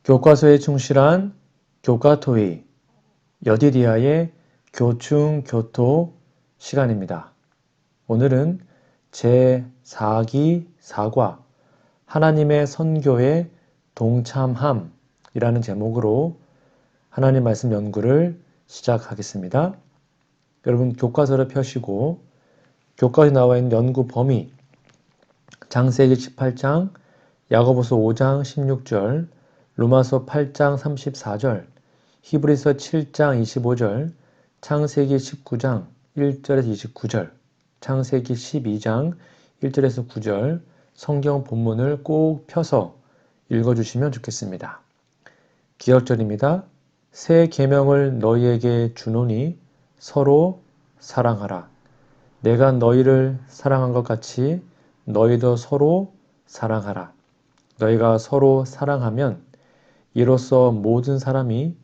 교과서에 충실한 교과토의 여디디아의 교충교토 시간입니다. 오늘은 제4기 4과 하나님의 선교에 동참함이라는 제목으로 하나님 말씀 연구를 시작하겠습니다. 여러분 교과서를 펴시고 교과서에 나와 있는 연구 범위 창세기 18장, 야고보서 5장 16절, 로마서 8장 34절, 히브리서 7장 25절, 창세기 19장 1절에서 29절, 창세기 12장 1절에서 9절 성경 본문을 꼭 펴서 읽어주시면 좋겠습니다. 기억절입니다. 새 계명을 너희에게 주노니 서로 사랑하라. 내가 너희를 사랑한 것 같이 너희도 서로 사랑하라. 너희가 서로 사랑하면 이로써 모든 사람이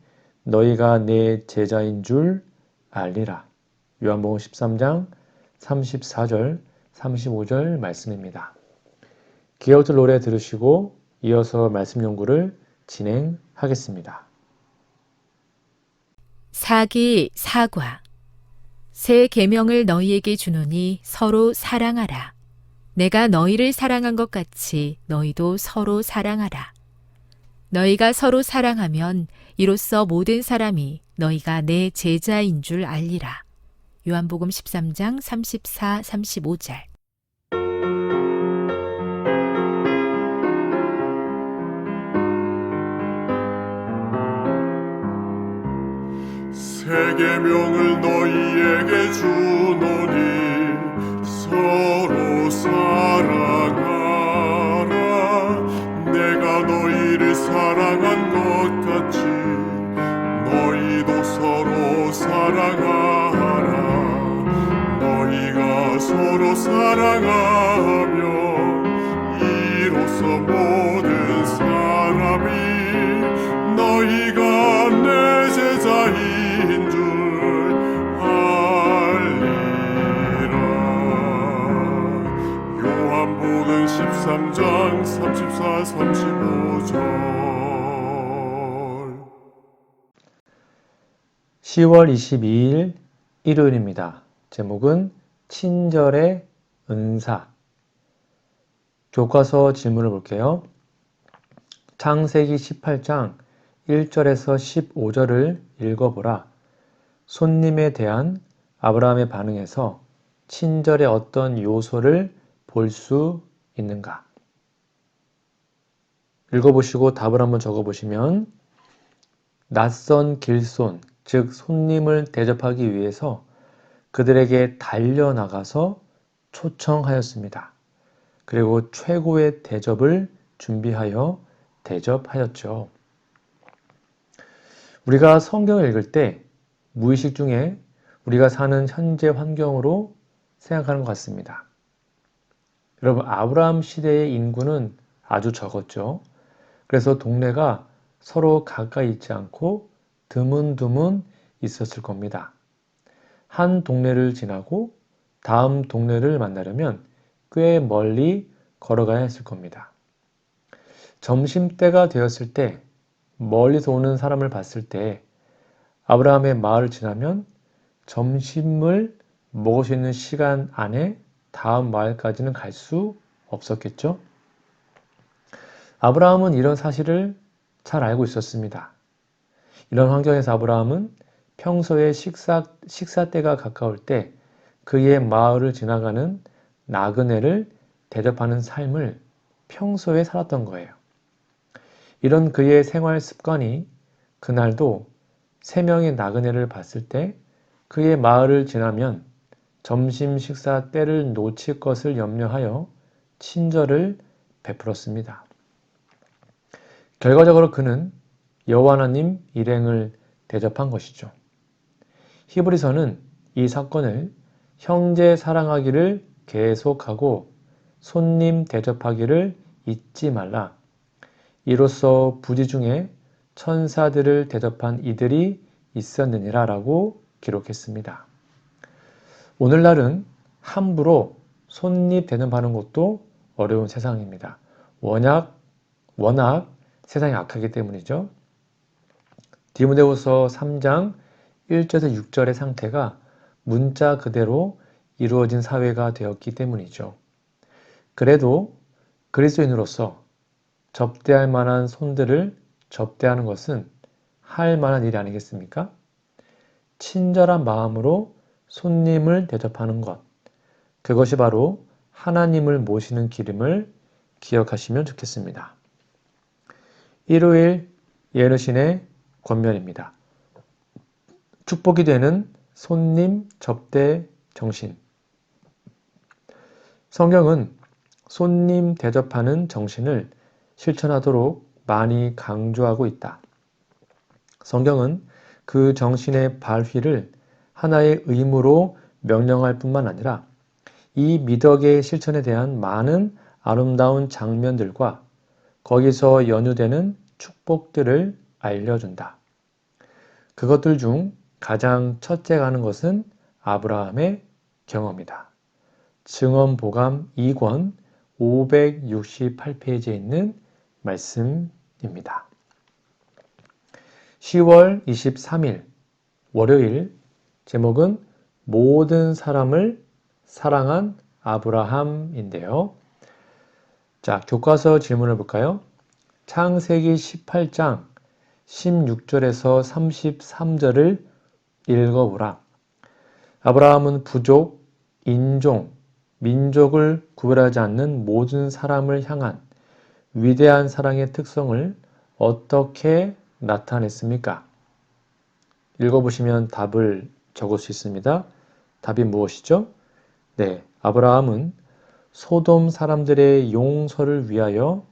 너희가 내 제자인 줄 알리라. 요한복음 13장 34절, 35절 말씀입니다. 기억절 노래 들으시고 이어서 말씀 연구를 진행하겠습니다. 사기 사과 새 계명을 너희에게 주노니 서로 사랑하라. 내가 너희를 사랑한 것 같이 너희도 서로 사랑하라. 너희가 서로 사랑하면 이로써 모든 사람이 너희가 내 제자인 줄 알리라. 요한복음 13장 34, 35절. 새 계명을 너희에게 주노니 서로 사랑하라. 내가 너희를 사랑한 것 같이 너희도 서로 사랑하라. 너희가 서로 사랑하면 이로써 모든 사람이 너희가 내 제자인 줄 알리라. 요한복음 13장 34, 35절. 10월 22일 일요일입니다. 제목은 친절의 은사. 교과서 질문을 볼게요. 창세기 18장 1절에서 15절을 읽어보라. 손님에 대한 아브라함의 반응에서 친절의 어떤 요소를 볼 수 있는가? 읽어보시고 답을 한번 적어보시면 낯선 길손, 즉 손님을 대접하기 위해서 그들에게 달려나가서 초청하였습니다. 그리고 최고의 대접을 준비하여 대접하였죠. 우리가 성경을 읽을 때 무의식 중에 우리가 사는 현재 환경으로 생각하는 것 같습니다. 여러분, 아브라함 시대의 인구는 아주 적었죠. 그래서 동네가 서로 가까이 있지 않고 드문드문 있었을 겁니다. 한 동네를 지나고 다음 동네를 만나려면 꽤 멀리 걸어가야 했을 겁니다. 점심때가 되었을 때 멀리서 오는 사람을 봤을 때 아브라함의 마을을 지나면 점심을 먹을 수 있는 시간 안에 다음 마을까지는 갈 수 없었겠죠? 아브라함은 이런 사실을 잘 알고 있었습니다. 이런 환경에서 아브라함은 평소에 식사 때가 가까울 때 그의 마을을 지나가는 나그네를 대접하는 삶을 평소에 살았던 거예요. 이런 그의 생활 습관이 그날도 3명의 나그네를 봤을 때 그의 마을을 지나면 점심 식사 때를 놓칠 것을 염려하여 친절을 베풀었습니다. 결과적으로 그는 여호와 하나님 일행을 대접한 것이죠. 히브리서는 이 사건을 형제 사랑하기를 계속하고 손님 대접하기를 잊지 말라. 이로써 부지 중에 천사들을 대접한 이들이 있었느니라 라고 기록했습니다. 오늘날은 함부로 손님 대접하는 것도 어려운 세상입니다. 워낙 세상이 악하기 때문이죠. 디모데후서 3장 1절에서 6절의 상태가 문자 그대로 이루어진 사회가 되었기 때문이죠. 그래도 그리스도인으로서 접대할 만한 손들을 접대하는 것은 할 만한 일이 아니겠습니까? 친절한 마음으로 손님을 대접하는 것, 그것이 바로 하나님을 모시는 길임을 기억하시면 좋겠습니다. 일요일 예르신의 권면입니다. 축복이 되는 손님 접대 정신. 성경은 손님 대접하는 정신을 실천하도록 많이 강조하고 있다. 성경은 그 정신의 발휘를 하나의 의무로 명령할 뿐만 아니라 이 미덕의 실천에 대한 많은 아름다운 장면들과 거기서 연유되는 축복들을 알려준다. 그것들 중 가장 첫째가 하는 것은 아브라함의 경험이다. 증언보감 2권 568페이지에 있는 말씀입니다. 10월 23일 월요일 제목은 모든 사람을 사랑한 아브라함인데요. 자, 교과서 질문을 볼까요? 창세기 18장 16절에서 33절을 읽어보라. 아브라함은 부족, 인종, 민족을 구별하지 않는 모든 사람을 향한 위대한 사랑의 특성을 어떻게 나타냈습니까? 읽어보시면 답을 적을 수 있습니다. 답이 무엇이죠? 네, 아브라함은 소돔 사람들의 용서를 위하여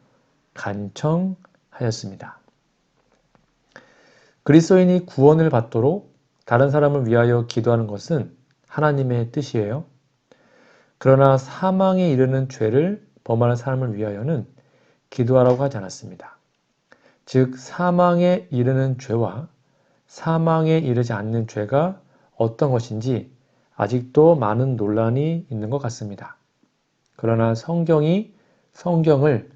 간청하였습니다. 그리스도인이 구원을 받도록 다른 사람을 위하여 기도하는 것은 하나님의 뜻이에요. 그러나 사망에 이르는 죄를 범하는 사람을 위하여는 기도하라고 하지 않았습니다. 즉 사망에 이르는 죄와 사망에 이르지 않는 죄가 어떤 것인지 아직도 많은 논란이 있는 것 같습니다. 그러나 성경이 성경을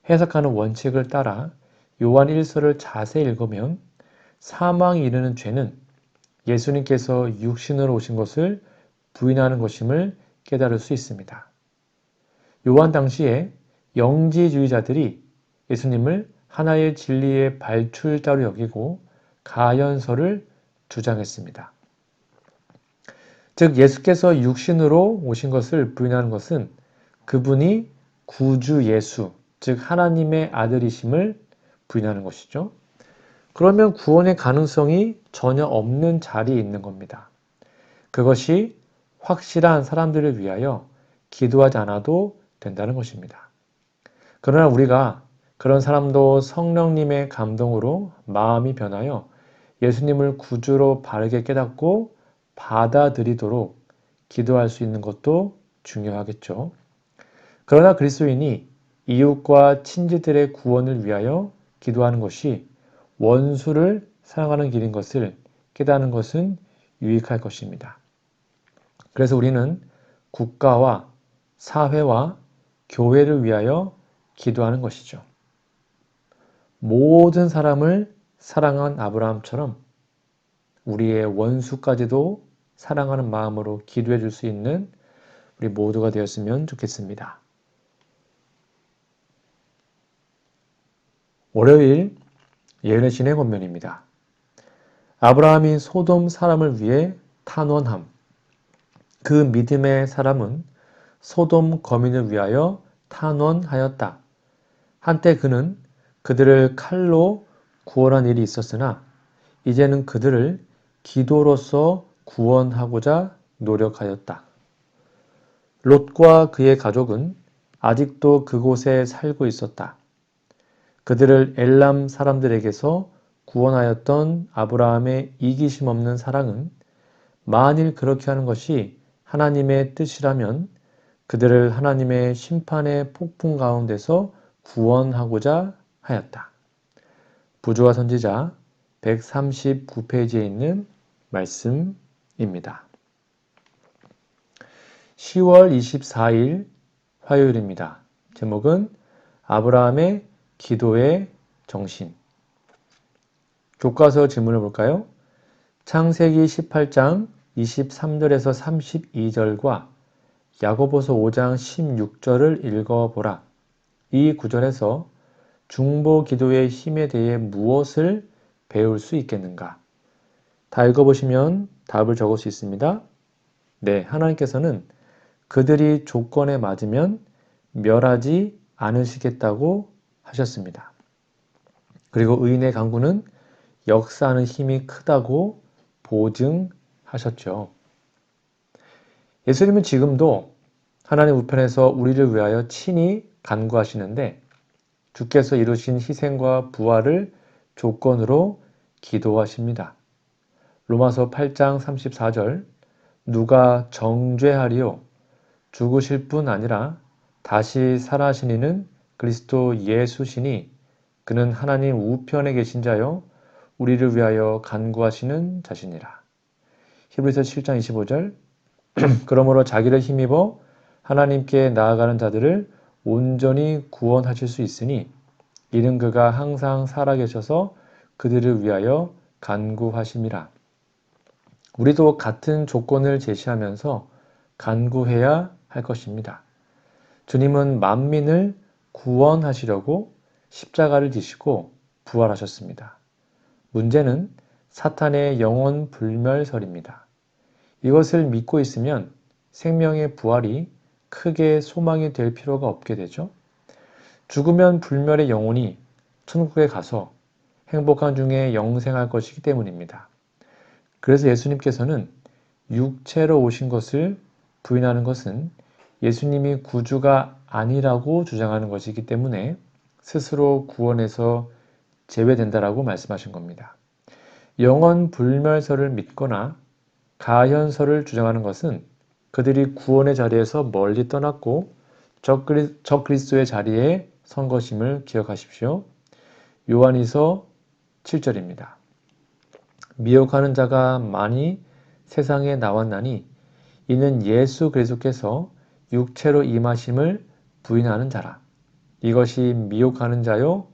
해석하는 원칙을 따라 요한 1서를 자세히 읽으면 사망에 이르는 죄는 예수님께서 육신으로 오신 것을 부인하는 것임을 깨달을 수 있습니다. 요한 당시에 영지주의자들이 예수님을 하나의 진리의 발출자로 여기고 가연서를 주장했습니다. 즉 예수께서 육신으로 오신 것을 부인하는 것은 그분이 구주 예수, 즉 하나님의 아들이심을 부인하는 것이죠. 그러면 구원의 가능성이 전혀 없는 자리에 있는 겁니다. 그것이 확실한 사람들을 위하여 기도하지 않아도 된다는 것입니다. 그러나 우리가 그런 사람도 성령님의 감동으로 마음이 변하여 예수님을 구주로 바르게 깨닫고 받아들이도록 기도할 수 있는 것도 중요하겠죠. 그러나 그리스도인이 이웃과 친지들의 구원을 위하여 기도하는 것이 원수를 사랑하는 길인 것을 깨닫는 것은 유익할 것입니다. 그래서 우리는 국가와 사회와 교회를 위하여 기도하는 것이죠. 모든 사람을 사랑한 아브라함처럼 우리의 원수까지도 사랑하는 마음으로 기도해 줄 수 있는 우리 모두가 되었으면 좋겠습니다. 월요일 예언의 권면입니다. 아브라함이 소돔 사람을 위해 탄원함. 그 믿음의 사람은 소돔 거민을 위하여 탄원하였다. 한때 그는 그들을 칼로 구원한 일이 있었으나 이제는 그들을 기도로서 구원하고자 노력하였다. 롯과 그의 가족은 아직도 그곳에 살고 있었다. 그들을 엘람 사람들에게서 구원하였던 아브라함의 이기심 없는 사랑은 만일 그렇게 하는 것이 하나님의 뜻이라면 그들을 하나님의 심판의 폭풍 가운데서 구원하고자 하였다. 부조와 선지자 139페이지에 있는 말씀입니다. 10월 24일 화요일입니다. 제목은 아브라함의 기도의 정신. 교과서 질문을 볼까요? 창세기 18장 23절에서 32절과 야고보서 5장 16절을 읽어보라. 이 구절에서 중보 기도의 힘에 대해 무엇을 배울 수 있겠는가? 다 읽어보시면 답을 적을 수 있습니다. 네, 하나님께서는 그들이 조건에 맞으면 멸하지 않으시겠다고 하셨습니다. 그리고 의인의 강구는 역사하는 힘이 크다고 보증하셨죠. 예수님은 지금도 하나님 우편에서 우리를 위하여 친히 간구하시는데 주께서 이루신 희생과 부활을 조건으로 기도하십니다. 로마서 8장 34절 누가 정죄하리요? 죽으실 뿐 아니라 다시 살아신 이는 그리스도 예수시니 그는 하나님 우편에 계신 자요 우리를 위하여 간구하시는 자시니라. 히브리서 7장 25절 그러므로 자기를 힘입어 하나님께 나아가는 자들을 온전히 구원하실 수 있으니 이는 그가 항상 살아계셔서 그들을 위하여 간구하심이라. 우리도 같은 조건을 제시하면서 간구해야 할 것입니다. 주님은 만민을 구원하시려고 십자가를 지시고 부활하셨습니다. 문제는 사탄의 영혼 불멸설입니다. 이것을 믿고 있으면 생명의 부활이 크게 소망이 될 필요가 없게 되죠. 죽으면 불멸의 영혼이 천국에 가서 행복한 중에 영생할 것이기 때문입니다. 그래서 예수님께서는 육체로 오신 것을 부인하는 것은 예수님이 구주가 아니라고 주장하는 것이기 때문에 스스로 구원에서 제외된다라고 말씀하신 겁니다. 영원 불멸설을 믿거나 가현설을 주장하는 것은 그들이 구원의 자리에서 멀리 떠났고 적 그리스도의 자리에 선 것임을 기억하십시오. 요한이서 7절입니다. 미혹하는 자가 많이 세상에 나왔나니 이는 예수 그리스도께서 육체로 임하심을 부인하는 자라. 이것이 미혹하는 자요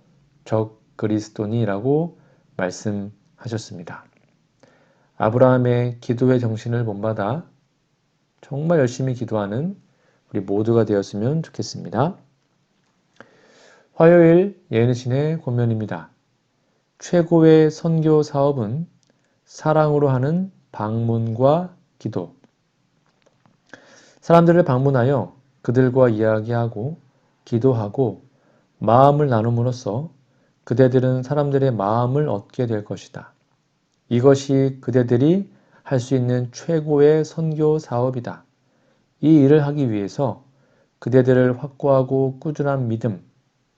적 그리스도니라고 말씀하셨습니다. 아브라함의 기도의 정신을 본받아 정말 열심히 기도하는 우리 모두가 되었으면 좋겠습니다. 화요일 예은신의 권면입니다. 최고의 선교 사업은 사랑으로 하는 방문과 기도. 사람들을 방문하여 그들과 이야기하고 기도하고 마음을 나눔으로써 그대들은 사람들의 마음을 얻게 될 것이다. 이것이 그대들이 할 수 있는 최고의 선교 사업이다. 이 일을 하기 위해서 그대들을 확고하고 꾸준한 믿음,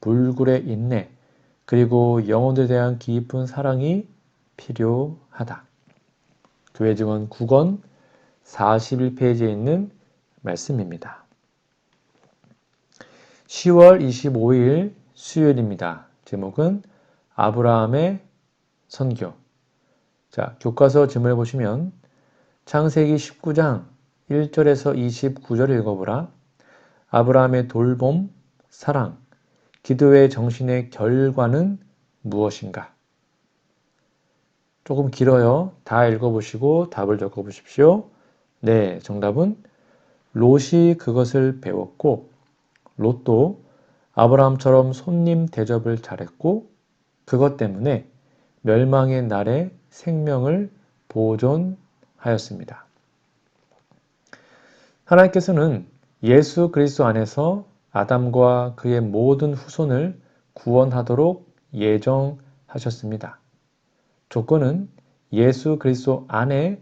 불굴의 인내, 그리고 영혼들에 대한 깊은 사랑이 필요하다. 교회 증언 9권 41페이지에 있는 말씀입니다. 10월 25일 수요일입니다. 제목은 아브라함의 선교. 자, 교과서 질문해 보시면 창세기 19장 1절에서 29절을 읽어보라. 아브라함의 돌봄, 사랑, 기도의 정신의 결과는 무엇인가? 조금 길어요. 다 읽어보시고 답을 적어보십시오. 네, 정답은 롯이 그것을 배웠고 롯도 아브라함처럼 손님 대접을 잘했고 그것 때문에 멸망의 날에 생명을 보존하였습니다. 하나님께서는 예수 그리스도 안에서 아담과 그의 모든 후손을 구원하도록 예정하셨습니다. 조건은 예수 그리스도 안에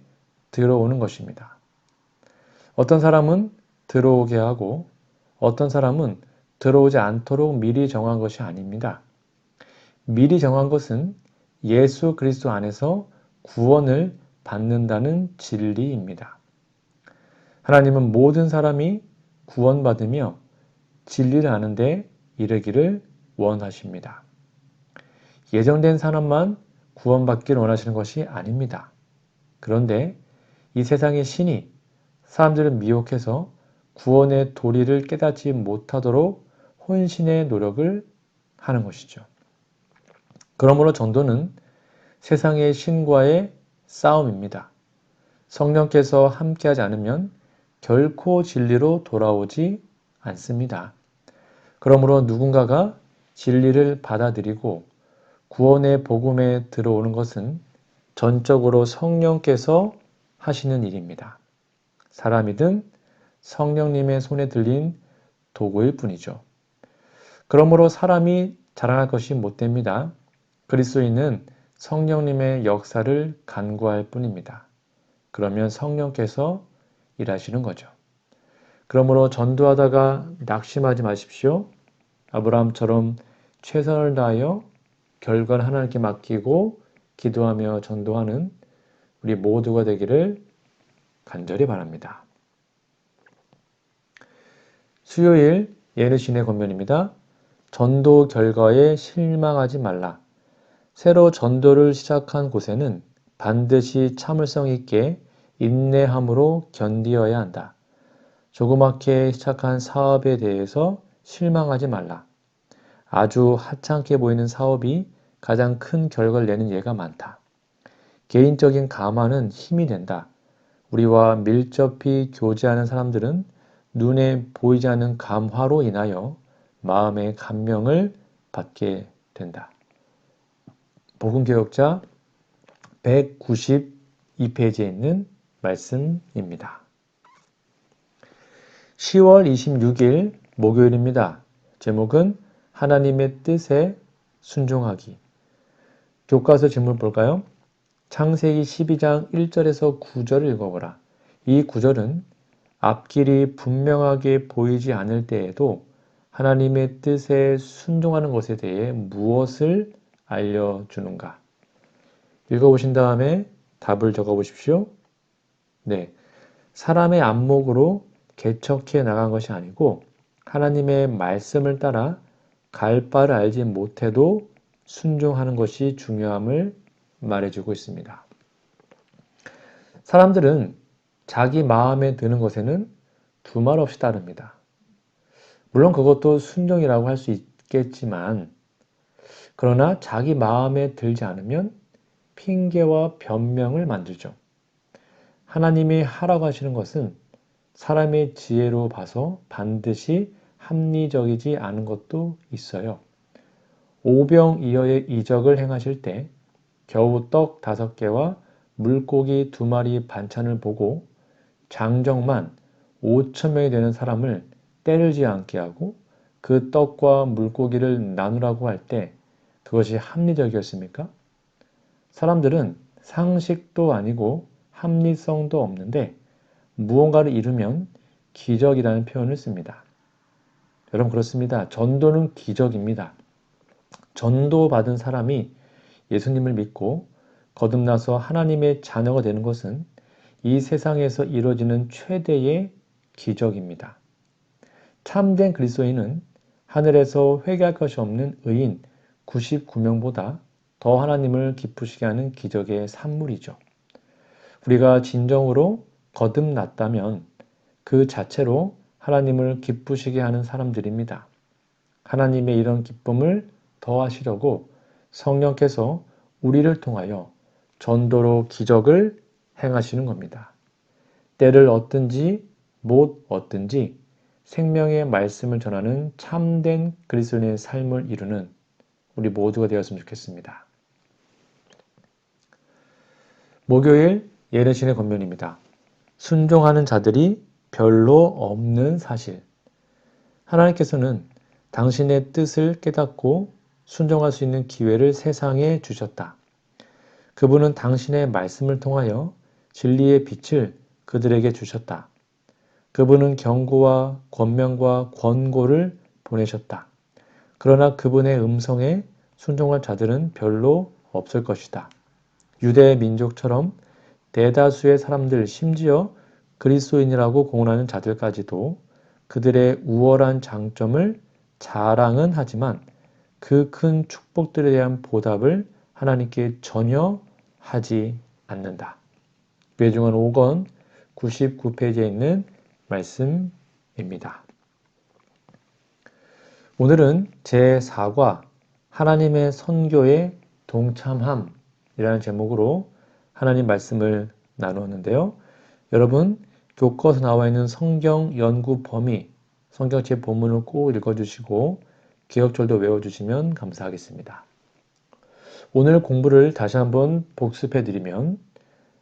들어오는 것입니다. 어떤 사람은 들어오게 하고 어떤 사람은 들어오지 않도록 미리 정한 것이 아닙니다. 미리 정한 것은 예수 그리스도 안에서 구원을 받는다는 진리입니다. 하나님은 모든 사람이 구원받으며 진리를 아는 데 이르기를 원하십니다. 예정된 사람만 구원받기를 원하시는 것이 아닙니다. 그런데 이 세상의 신이 사람들을 미혹해서 구원의 도리를 깨닫지 못하도록 혼신의 노력을 하는 것이죠. 그러므로 전도는 세상의 신과의 싸움입니다. 성령께서 함께하지 않으면 결코 진리로 돌아오지 않습니다. 그러므로 누군가가 진리를 받아들이고 구원의 복음에 들어오는 것은 전적으로 성령께서 하시는 일입니다. 사람이든 성령님의 손에 들린 도구일 뿐이죠. 그러므로 사람이 자랑할 것이 못됩니다. 그리스도인은 성령님의 역사를 간구할 뿐입니다. 그러면 성령께서 일하시는 거죠. 그러므로 전도하다가 낙심하지 마십시오. 아브라함처럼 최선을 다하여 결과는 하나님께 맡기고 기도하며 전도하는 우리 모두가 되기를 간절히 바랍니다. 수요일 예르신의 권면입니다. 전도 결과에 실망하지 말라. 새로 전도를 시작한 곳에는 반드시 참을성 있게 인내함으로 견디어야 한다. 조그맣게 시작한 사업에 대해서 실망하지 말라. 아주 하찮게 보이는 사업이 가장 큰 결과를 내는 예가 많다. 개인적인 감화는 힘이 된다. 우리와 밀접히 교제하는 사람들은 눈에 보이지 않는 감화로 인하여 마음의 감명을 받게 된다. 복음교역자 192페이지에 있는 말씀입니다. 10월 26일 목요일입니다. 제목은 하나님의 뜻에 순종하기. 교과서 질문 볼까요? 창세기 12장 1절에서 9절을 읽어보라. 이 구절은 앞길이 분명하게 보이지 않을 때에도 하나님의 뜻에 순종하는 것에 대해 무엇을 알려주는가? 읽어보신 다음에 답을 적어보십시오. 네, 사람의 안목으로 개척해 나간 것이 아니고 하나님의 말씀을 따라 갈 바를 알지 못해도 순종하는 것이 중요함을 말해주고 있습니다. 사람들은 자기 마음에 드는 것에는 두말 없이 따릅니다. 물론 그것도 순종이라고 할 수 있겠지만 그러나 자기 마음에 들지 않으면 핑계와 변명을 만들죠. 하나님이 하라고 하시는 것은 사람의 지혜로 봐서 반드시 합리적이지 않은 것도 있어요. 오병이어의 이적을 행하실 때 겨우 떡 5개와 물고기 2마리 반찬을 보고 장정만 5,000명이 되는 사람을 때리지 않게 하고 그 떡과 물고기를 나누라고 할 때 그것이 합리적이었습니까? 사람들은 상식도 아니고 합리성도 없는데 무언가를 이루면 기적이라는 표현을 씁니다. 여러분 그렇습니다. 전도는 기적입니다. 전도받은 사람이 예수님을 믿고 거듭나서 하나님의 자녀가 되는 것은 이 세상에서 이루어지는 최대의 기적입니다. 참된 그리스도인은 하늘에서 회개할 것이 없는 의인 99명보다 더 하나님을 기쁘시게 하는 기적의 산물이죠. 우리가 진정으로 거듭났다면 그 자체로 하나님을 기쁘시게 하는 사람들입니다. 하나님의 이런 기쁨을 더하시려고 성령께서 우리를 통하여 전도로 기적을 행하시는 겁니다. 때를 얻든지 못 얻든지 생명의 말씀을 전하는 참된 그리스도인의 삶을 이루는 우리 모두가 되었으면 좋겠습니다. 목요일 예레신의 권면입니다. 순종하는 자들이 별로 없는 사실. 하나님께서는 당신의 뜻을 깨닫고 순종할 수 있는 기회를 세상에 주셨다. 그분은 당신의 말씀을 통하여 진리의 빛을 그들에게 주셨다. 그분은 경고와 권면과 권고를 보내셨다. 그러나 그분의 음성에 순종할 자들은 별로 없을 것이다. 유대 민족처럼 대다수의 사람들, 심지어 그리스도인이라고 공언하는 자들까지도 그들의 우월한 장점을 자랑은 하지만 그 큰 축복들에 대한 보답을 하나님께 전혀 하지 않는다. 외중원 5권 99페이지에 있는 말씀입니다. 오늘은 제4과 하나님의 선교의 동참함이라는 제목으로 하나님 말씀을 나누었는데요. 여러분, 교과서 나와 있는 성경 연구 범위, 성경책 본문을 꼭 읽어주시고 기억절도 외워주시면 감사하겠습니다. 오늘 공부를 다시 한번 복습해드리면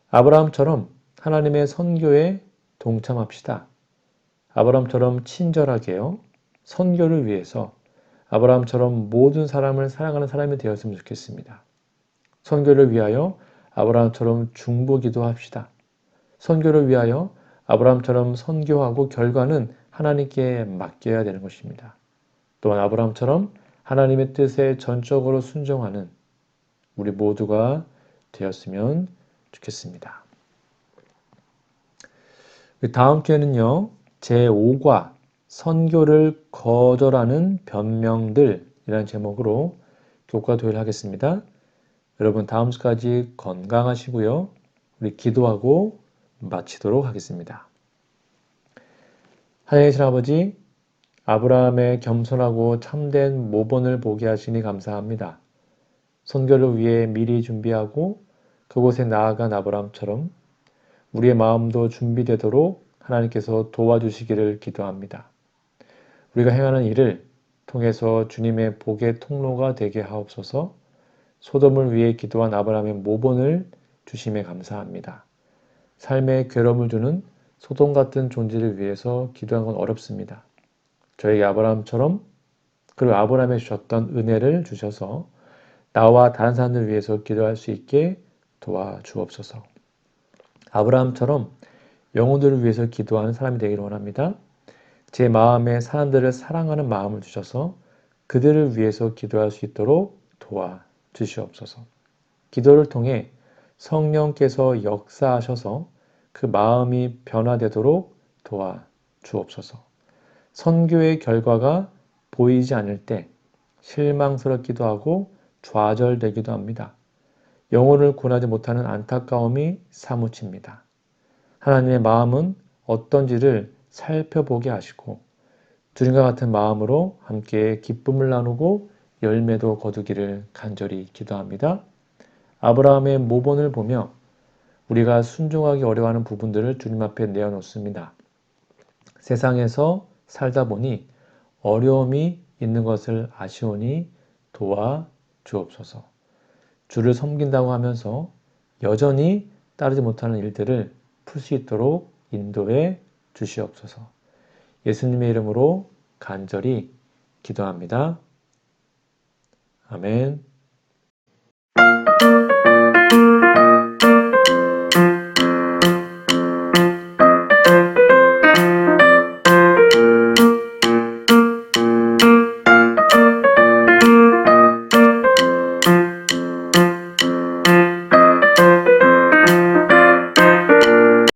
아브라함처럼 하나님의 선교에 동참합시다. 아브라함처럼 친절하게요. 선교를 위해서 아브라함처럼 모든 사람을 사랑하는 사람이 되었으면 좋겠습니다. 선교를 위하여 아브라함처럼 중보기도 합시다. 선교를 위하여 아브라함처럼 선교하고 결과는 하나님께 맡겨야 되는 것입니다. 또한 아브라함처럼 하나님의 뜻에 전적으로 순종하는 우리 모두가 되었으면 좋겠습니다. 다음 주에는요, 제5과 선교를 거절하는 변명들이라는 제목으로 교과 도회를 하겠습니다. 여러분 다음 주까지 건강하시고요. 우리 기도하고 마치도록 하겠습니다. 하나님 계신 아버지, 아브라함의 겸손하고 참된 모본을 보게 하시니 감사합니다. 선교를 위해 미리 준비하고 그곳에 나아간 아브라함처럼 우리의 마음도 준비되도록 하나님께서 도와주시기를 기도합니다. 우리가 행하는 일을 통해서 주님의 복의 통로가 되게 하옵소서. 소돔을 위해 기도한 아브라함의 모본을 주심에 감사합니다. 삶에 괴로움을 주는 소돔 같은 존재를 위해서 기도한 건 어렵습니다. 저에게 아브라함처럼 그리고 아브라함에 주셨던 은혜를 주셔서 나와 다른 사람들을 위해서 기도할 수 있게 도와주옵소서. 아브라함처럼 영혼들을 위해서 기도하는 사람이 되기를 원합니다. 제 마음에 사람들을 사랑하는 마음을 주셔서 그들을 위해서 기도할 수 있도록 도와주시옵소서. 기도를 통해 성령께서 역사하셔서 그 마음이 변화되도록 도와주옵소서. 선교의 결과가 보이지 않을 때 실망스럽기도 하고 좌절되기도 합니다. 영혼을 구원하지 못하는 안타까움이 사무칩니다. 하나님의 마음은 어떤지를 살펴보게 하시고 주님과 같은 마음으로 함께 기쁨을 나누고 열매도 거두기를 간절히 기도합니다. 아브라함의 모본을 보며 우리가 순종하기 어려워하는 부분들을 주님 앞에 내어놓습니다. 세상에서 살다 보니 어려움이 있는 것을 아시오니 도와주옵소서. 주를 섬긴다고 하면서 여전히 따르지 못하는 일들을 풀 수 있도록 인도해 주시옵소서. 예수님의 이름으로 간절히 기도합니다. 아멘.